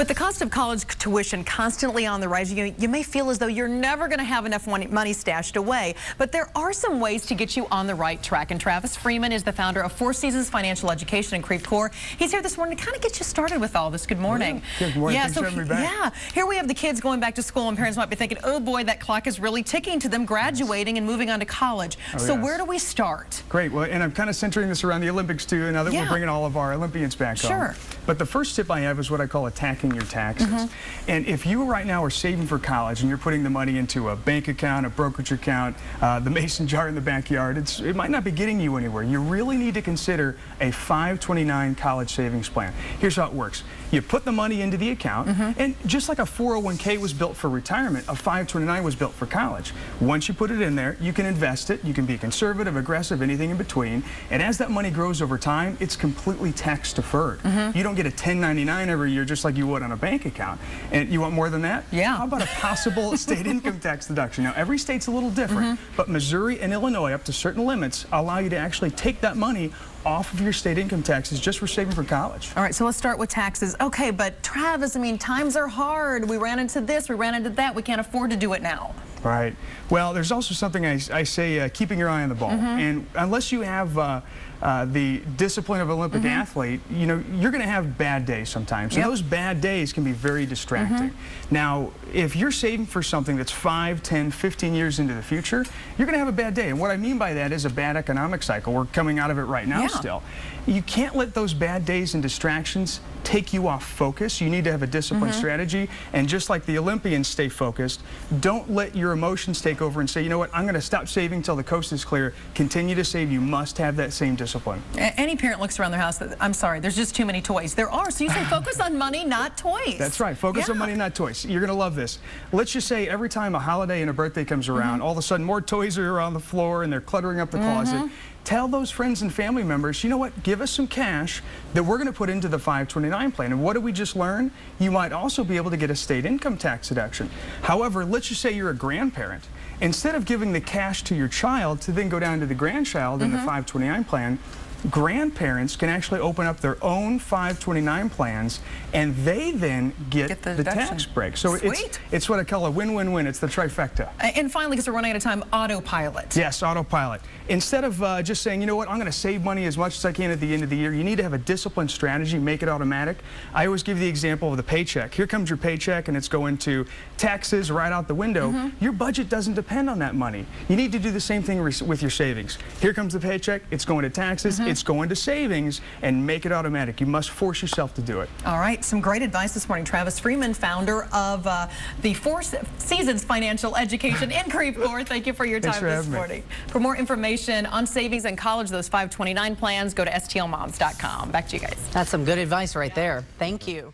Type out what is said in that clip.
With the cost of college tuition constantly on the rise, you may feel as though you're never going to have enough money stashed away. But there are some ways to get you on the right track. And Travis Freeman is the founder of Four Seasons Financial Education in Creve Coeur. He's here this morning to kind of get you started with all this. Good morning. Good morning. Yeah, Thanks for having me back. Yeah, here we have the kids going back to school, and parents might be thinking, oh boy, that clock is really ticking to them graduating and moving on to college. So where do we start? Great. Well, and I'm kind of centering this around the Olympics too, now that we're bringing all of our Olympians back home. Sure. But the first tip I have is what I call attacking your taxes. And if you right now are saving for college and you're putting the money into a bank account, a brokerage account, the mason jar in the backyard, it might not be getting you anywhere. You really need to consider a 529 college savings plan. Here's how it works. You put the money into the account, and just like a 401k was built for retirement, a 529 was built for college. Once you put it in there, you can invest it. You can be conservative, aggressive, anything in between. And as that money grows over time, it's completely tax deferred. You don't get a 1099 every year just like you would on a bank account. And you want more than that? Yeah. How about a possible state income tax deduction? Now, every state's a little different, but Missouri and Illinois, up to certain limits, allow you to actually take that money off of your state income taxes just for saving for college. All right, so let's start with taxes. Okay, but Travis, I mean, times are hard. We ran into this, we ran into that. We can't afford to do it now. Right. Well, there's also something I say, keeping your eye on the ball. And unless you have the discipline of an Olympic athlete, you know, you're going to have bad days sometimes. And those bad days can be very distracting. Now, if you're saving for something that's 5, 10, 15 years into the future, you're going to have a bad day. And what I mean by that is a bad economic cycle. We're coming out of it right now still. You can't let those bad days and distractions take you off focus. You need to have a disciplined strategy. And just like the Olympians stay focused, don't let your emotions take over and say, you know what, I'm going to stop saving until the coast is clear. Continue to save. You must have that same discipline. Any parent looks around their house that, I'm sorry, there's just too many toys. There are. So you say focus on money, not toys. That's right. Focus on money, not toys. You're going to love this. Let's just say every time a holiday and a birthday comes around, all of a sudden more toys are on the floor and they're cluttering up the closet. Tell those friends and family members, you know what, give us some cash that we're going to put into the 529 plan. And what did we just learn? You might also be able to get a state income tax deduction. However, let's just say you're a grandparent. Instead of giving the cash to your child to then go down to the grandchild in the 529 plan, grandparents can actually open up their own 529 plans, and they then get the tax break. So it's what I call a win-win-win. It's the trifecta. And finally, because we're running out of time, autopilot. Yes, autopilot. Instead of just saying, you know what, I'm going to save money as much as I can at the end of the year, you need to have a disciplined strategy, make it automatic. I always give the example of the paycheck. Here comes your paycheck, and it's going to taxes right out the window. Your budget doesn't depend on that money. You need to do the same thing with your savings. Here comes the paycheck, it's going to taxes, it's going to savings, and make it automatic. You must force yourself to do it. All right, some great advice this morning. Travis Freeman, founder of the Four Seasons Financial Education in Creve Coeur. Thank you for your time this morning. For more information on savings and college, those 529 plans, go to stlmoms.com. Back to you guys. That's some good advice right there. Thank you.